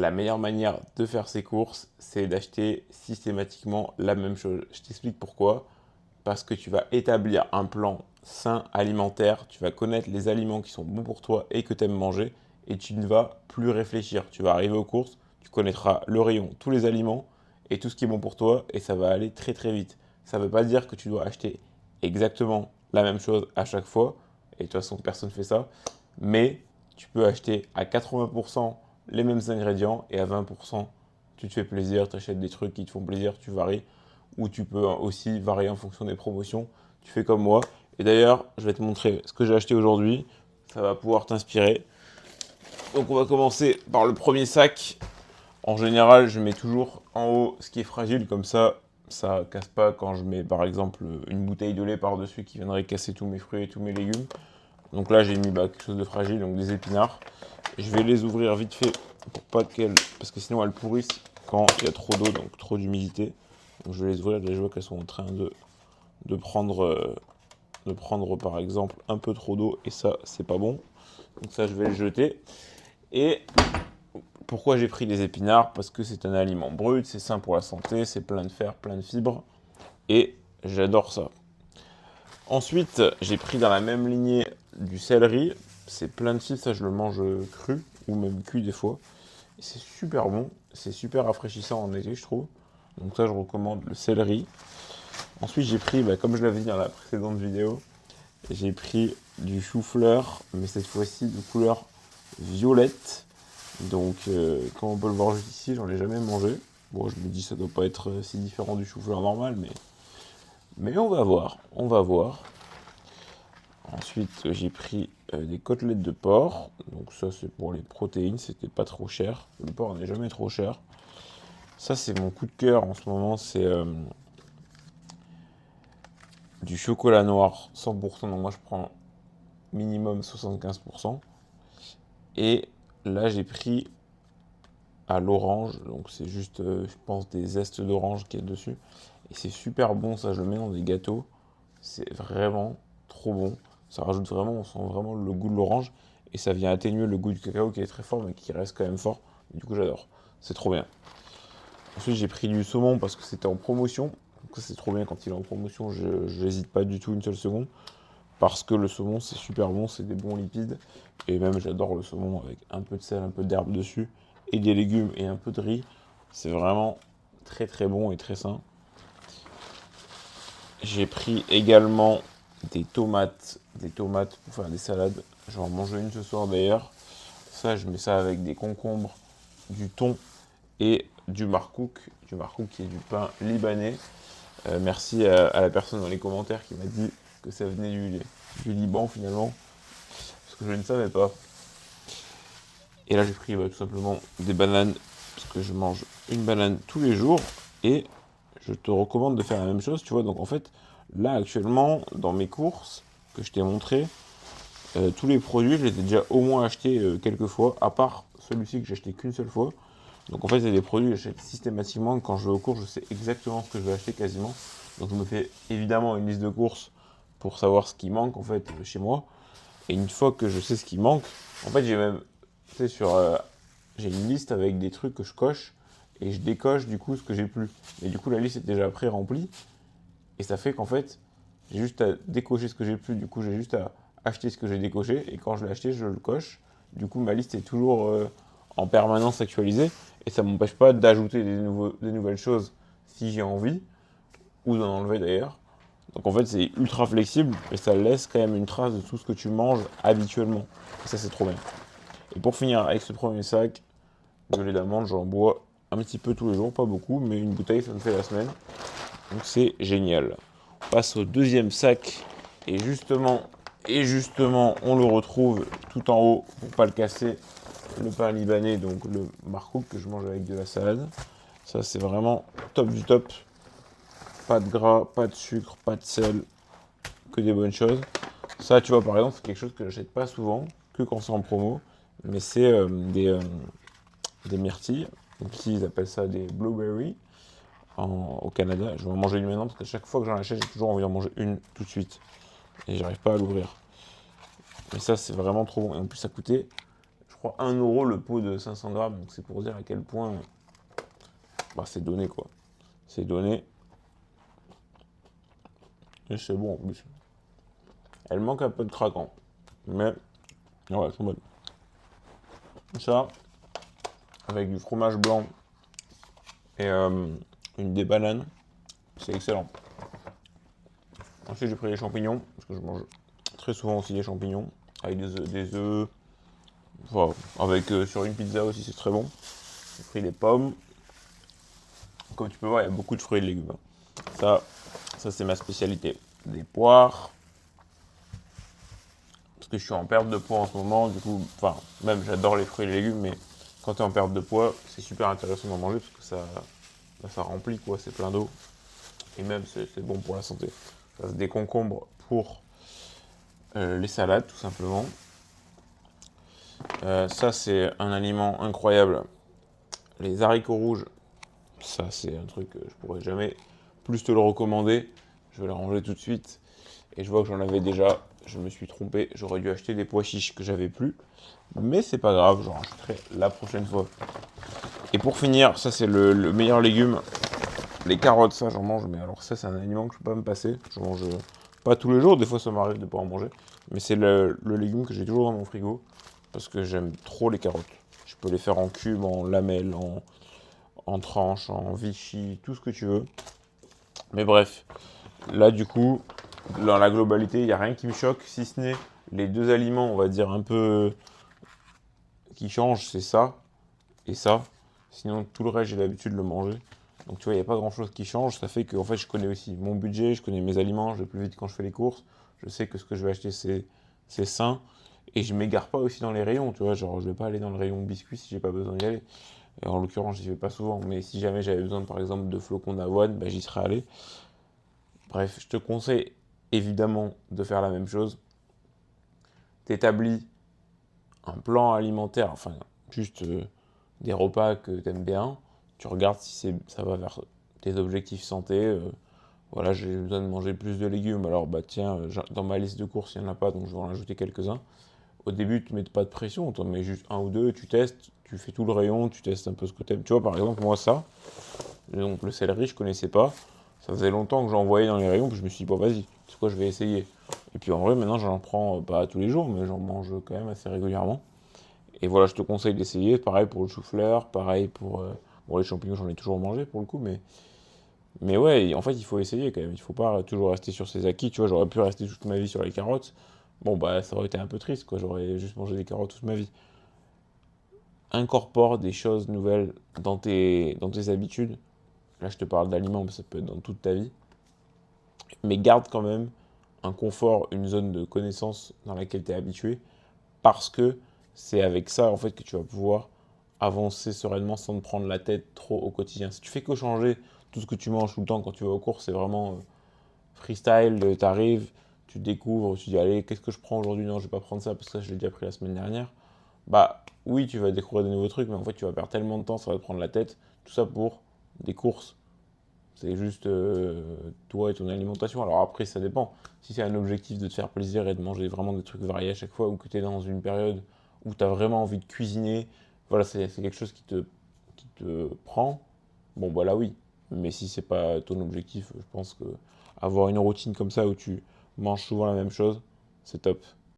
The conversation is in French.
La meilleure manière de faire ses courses, c'est d'acheter systématiquement la même chose. Je t'explique pourquoi. Parce que tu vas établir un plan sain alimentaire, tu vas connaître les aliments qui sont bons pour toi et que tu aimes manger, et tu ne vas plus réfléchir. Tu vas arriver aux courses, tu connaîtras le rayon, tous les aliments et tout ce qui est bon pour toi, et ça va aller très très vite. Ça ne veut pas dire que tu dois acheter exactement la même chose à chaque fois, et de toute façon personne ne fait ça, mais tu peux acheter à 80% les mêmes ingrédients, et à 20% tu te fais plaisir, tu achètes des trucs qui te font plaisir, tu varies, ou tu peux aussi varier en fonction des promotions. Tu fais comme moi. Et d'ailleurs, je vais te montrer ce que j'ai acheté aujourd'hui. Ça va pouvoir t'inspirer. Donc on va commencer par le premier sac. En général, je mets toujours en haut ce qui est fragile, comme ça casse pas quand je mets par exemple une bouteille de lait par-dessus qui viendrait casser tous mes fruits et tous mes légumes. Donc là, j'ai mis quelque chose de fragile, donc des épinards. Je vais les ouvrir vite fait pour pas qu'elles, parce que sinon elles pourrissent quand il y a trop d'eau, donc trop d'humidité. Donc je vais les ouvrir, déjà je vois qu'elles sont en train de prendre par exemple un peu trop d'eau, et ça c'est pas bon. Donc ça je vais le jeter. Et pourquoi j'ai pris des épinards? Parce que c'est un aliment brut, c'est sain pour la santé, c'est plein de fer, plein de fibres, et j'adore ça. Ensuite, j'ai pris dans la même lignée du céleri. C'est plein de fibres, ça je le mange cru ou même cuit des fois. Et c'est super bon, c'est super rafraîchissant en été je trouve. Donc ça je recommande le céleri. Ensuite j'ai pris, comme je l'avais dit dans la précédente vidéo, j'ai pris du chou-fleur, mais cette fois-ci de couleur violette. Donc comme on peut le voir juste ici, j'en ai jamais mangé. Bon, je me dis ça doit pas être si différent du chou-fleur normal, mais on va voir, on va voir. Ensuite, j'ai pris des côtelettes de porc. Donc ça, c'est pour les protéines, c'était pas trop cher. Le porc n'est jamais trop cher. Ça, c'est mon coup de cœur en ce moment, c'est du chocolat noir 100%. Donc moi, je prends minimum 75%. Et là, j'ai pris à l'orange. Donc c'est juste, je pense, des zestes d'orange qu'il y a dessus. Et c'est super bon, ça, je le mets dans des gâteaux. C'est vraiment trop bon. Ça rajoute vraiment, on sent vraiment le goût de l'orange. Et ça vient atténuer le goût du cacao qui est très fort, mais qui reste quand même fort. Du coup, j'adore. C'est trop bien. Ensuite, j'ai pris du saumon parce que c'était en promotion. Donc ça, c'est trop bien quand il est en promotion. Je n'hésite pas du tout une seule seconde. Parce que le saumon, c'est super bon, c'est des bons lipides. Et même, j'adore le saumon avec un peu de sel, un peu d'herbe dessus. Et des légumes et un peu de riz. C'est vraiment très très bon et très sain. J'ai pris également des tomates pour faire des salades. Je vais en manger une ce soir d'ailleurs. Ça, je mets ça avec des concombres, du thon et du markouk. Du markouk qui est du pain libanais. Merci à la personne dans les commentaires qui m'a dit que ça venait du Liban finalement. Parce que je ne savais pas. Et là, j'ai pris tout simplement des bananes. Parce que je mange une banane tous les jours. Et je te recommande de faire la même chose, tu vois. Donc en fait, là actuellement, dans mes courses que je t'ai montré, tous les produits, je les ai déjà au moins achetés quelques fois, à part celui-ci que j'ai acheté qu'une seule fois. Donc en fait, c'est des produits que j'achète systématiquement. Quand je vais aux courses, je sais exactement ce que je vais acheter quasiment. Donc je me fais évidemment une liste de courses pour savoir ce qui manque en fait chez moi. Et une fois que je sais ce qui manque, en fait, j'ai même, tu sais, j'ai une liste avec des trucs que je coche et je décoche du coup ce que j'ai plus. Et du coup, la liste est déjà pré-remplie et ça fait qu'en fait, j'ai juste à décocher ce que j'ai plus. Du coup, j'ai juste à acheter ce que j'ai décoché et quand je l'ai acheté, je le coche. Du coup, ma liste est toujours en permanence actualisée et ça m'empêche pas d'ajouter des nouvelles choses si j'ai envie ou d'en enlever d'ailleurs. Donc en fait, c'est ultra flexible et ça laisse quand même une trace de tout ce que tu manges habituellement. Et ça, c'est trop bien. Et pour finir avec ce premier sac de lait d'amande, j'en bois un petit peu tous les jours, pas beaucoup, mais une bouteille, ça me fait la semaine. Donc c'est génial. On passe au deuxième sac et justement, on le retrouve tout en haut pour pas le casser. Le pain libanais, donc le markouk que je mange avec de la salade. Ça, c'est vraiment top du top. Pas de gras, pas de sucre, pas de sel, que des bonnes choses. Ça, tu vois, par exemple, c'est quelque chose que j'achète pas souvent, que quand c'est en promo, mais c'est des myrtilles. Donc ici, ils appellent ça des blueberries au Canada. Je vais en manger une maintenant parce qu'à chaque fois que j'en achète, j'ai toujours envie d'en manger une tout de suite. Et j'arrive pas à l'ouvrir. Mais ça, c'est vraiment trop bon. Et en plus, ça coûtait, je crois, 1 € le pot de 500 grammes. Donc c'est pour dire à quel point c'est donné, quoi. C'est donné. Et c'est bon en plus. Elle manque un peu de craquant. Mais ouais, elles sont bonnes. Ça, avec du fromage blanc et des bananes, c'est excellent. Ensuite, j'ai pris les champignons, parce que je mange très souvent aussi des champignons, avec des œufs. Voilà, avec sur une pizza aussi, c'est très bon. J'ai pris des pommes. Comme tu peux voir, il y a beaucoup de fruits et de légumes. Ça c'est ma spécialité. Des poires. Parce que je suis en perte de poids en ce moment, du coup, enfin, même j'adore les fruits et les légumes, mais quand tu es en perte de poids, c'est super intéressant d'en manger parce que ça remplit, quoi, c'est plein d'eau. Et même, c'est bon pour la santé. Ça, c'est des concombres pour les salades, tout simplement. Ça, c'est un aliment incroyable. Les haricots rouges, ça, c'est un truc que je pourrais jamais plus te le recommander. Je vais le ranger tout de suite. Et je vois que j'en avais déjà. Je me suis trompé. J'aurais dû acheter des pois chiches que j'avais plus. Mais c'est pas grave, j'en rachèterai la prochaine fois. Et pour finir, ça c'est le meilleur légume. Les carottes, ça j'en mange. Mais alors ça, c'est un aliment que je peux pas me passer. Je mange pas tous les jours. Des fois, ça m'arrive de pas en manger. Mais c'est le légume que j'ai toujours dans mon frigo. Parce que j'aime trop les carottes. Je peux les faire en cubes, en lamelles, en tranches, en Vichy, tout ce que tu veux. Mais bref, là du coup, dans la globalité, il n'y a rien qui me choque, si ce n'est les deux aliments, on va dire, un peu qui changent, c'est ça et ça. Sinon, tout le reste, j'ai l'habitude de le manger. Donc tu vois, il n'y a pas grand-chose qui change. Ça fait que en fait, je connais aussi mon budget, je connais mes aliments, je vais plus vite quand je fais les courses. Je sais que ce que je vais acheter, c'est sain. Et je m'égare pas aussi dans les rayons, tu vois. Genre, je vais pas aller dans le rayon biscuits si j'ai pas besoin d'y aller. Et en l'occurrence, j'y vais pas souvent. Mais si jamais j'avais besoin, par exemple, de flocons d'avoine, j'y serais allé. Bref, je te conseille évidemment de faire la même chose. T'établis un plan alimentaire, enfin, juste des repas que t'aimes bien. Tu regardes si ça va vers tes objectifs santé. Voilà, j'ai besoin de manger plus de légumes. Alors, tiens, dans ma liste de courses, il n'y en a pas, donc je vais en rajouter quelques-uns. Au début, tu ne mets pas de pression, tu en mets juste un ou deux, tu testes, tu fais tout le rayon, tu testes un peu ce que tu aimes. Tu vois, par exemple, moi, ça, donc le céleri, je connaissais pas. Ça faisait longtemps que j'en voyais dans les rayons, puis je me suis dit, bon, vas-y, c'est quoi, je vais essayer. Et puis en vrai, maintenant, j'en prends pas tous les jours, mais j'en mange quand même assez régulièrement. Et voilà, je te conseille d'essayer. Pareil pour le chou-fleur, pareil pour. Bon, les champignons, j'en ai toujours mangé pour le coup, mais ouais, en fait, il faut essayer quand même. Il faut pas toujours rester sur ses acquis. Tu vois, j'aurais pu rester toute ma vie sur les carottes. Bon, ça aurait été un peu triste, quoi. J'aurais juste mangé des carottes toute ma vie. Incorpore des choses nouvelles dans tes habitudes. Là, je te parle d'aliments, mais ça peut être dans toute ta vie. Mais garde quand même un confort, une zone de connaissance dans laquelle tu es habitué, parce que c'est avec ça en fait que tu vas pouvoir avancer sereinement sans te prendre la tête trop au quotidien. Si tu fais que changer tout ce que tu manges tout le temps quand tu vas aux courses, c'est vraiment freestyle, t'arrives, tu découvres, tu dis allez, qu'est-ce que je prends aujourd'hui? Non, je vais pas prendre ça parce que ça je l'ai déjà pris la semaine dernière. Oui, tu vas découvrir de nouveaux trucs, mais en fait tu vas perdre tellement de temps, ça va te prendre la tête. Tout ça pour des courses. C'est juste toi et ton alimentation. Alors après, ça dépend. Si c'est un objectif de te faire plaisir et de manger vraiment des trucs variés à chaque fois, ou que tu es dans une période où tu as vraiment envie de cuisiner, voilà, c'est quelque chose qui te prend. Bon, là oui. Mais si c'est pas ton objectif, je pense que avoir une routine comme ça où tu manges souvent la même chose, c'est top.